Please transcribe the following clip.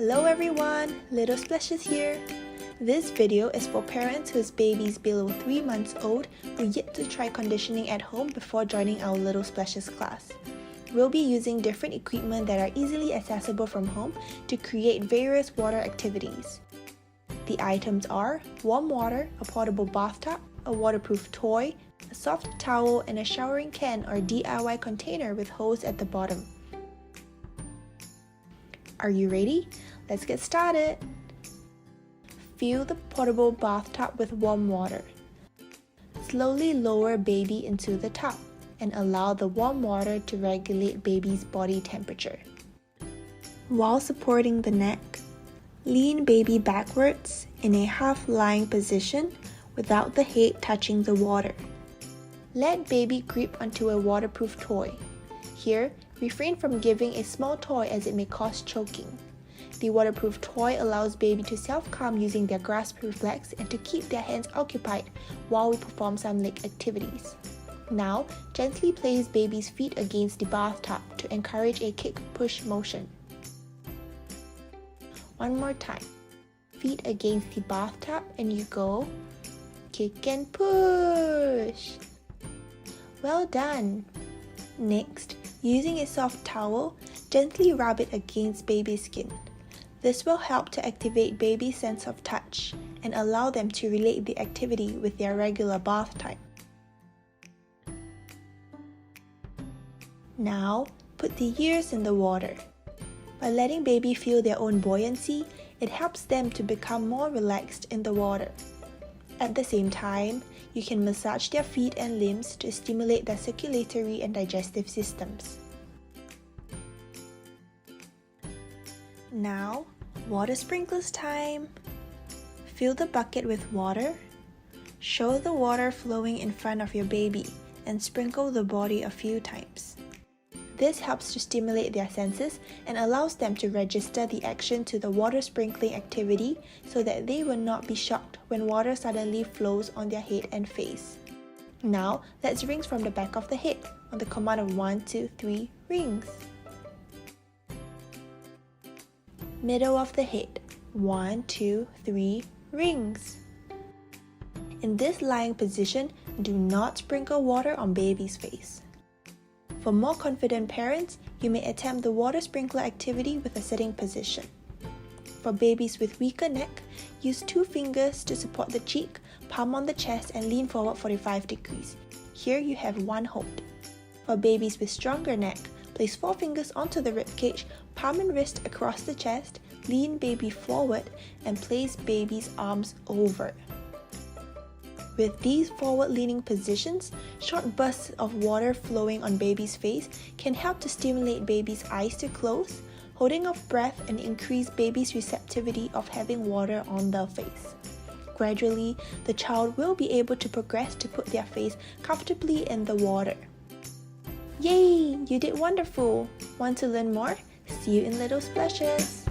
Hello everyone, Little Splashes here. This video is for parents whose babies below 3 months old who yet to try conditioning at home before joining our Little Splashes class. We'll be using different equipment that are easily accessible from home to create various water activities. The items are warm water, a portable bathtub, a waterproof toy, a soft towel, and a showering can or DIY container with hose at the bottom. Are you ready? Let's get started! Fill the portable bathtub with warm water. Slowly lower baby into the tub and allow the warm water to regulate baby's body temperature. While supporting the neck, lean baby backwards in a half-lying position without the head touching the water. Let baby grip onto a waterproof toy. Here, refrain from giving a small toy as it may cause choking. The waterproof toy allows baby to self-calm using their grasp reflex and to keep their hands occupied while we perform some leg activities. Now, gently place baby's feet against the bathtub to encourage a kick-push motion. One more time. Feet against the bathtub and you go. Kick and push. Well done. Next, using a soft towel, gently rub it against baby's skin. This will help to activate baby's sense of touch and allow them to relate the activity with their regular bath time. Now, put the ears in the water. By letting baby feel their own buoyancy, it helps them to become more relaxed in the water. At the same time, you can massage their feet and limbs to stimulate their circulatory and digestive systems. Now, water sprinklers time! Fill the bucket with water. Show the water flowing in front of your baby and sprinkle the body a few times. This helps to stimulate their senses and allows them to register the action to the water sprinkling activity so that they will not be shocked when water suddenly flows on their head and face. Now, let's rinse from the back of the head on the command of 1, 2, 3, rings. Middle of the head, 1, 2, 3, rings. In this lying position, do not sprinkle water on baby's face. For more confident parents, you may attempt the water sprinkler activity with a sitting position. For babies with weaker neck, use 2 fingers to support the cheek, palm on the chest and lean forward 45 degrees. Here you have 1 hold. For babies with stronger neck, place 4 fingers onto the ribcage, palm and wrist across the chest, lean baby forward and place baby's arms over. With these forward-leaning positions, short bursts of water flowing on baby's face can help to stimulate baby's eyes to close, holding of breath and increase baby's receptivity of having water on their face. Gradually, the child will be able to progress to put their face comfortably in the water. Yay! You did wonderful! Want to learn more? See you in Little Splashes!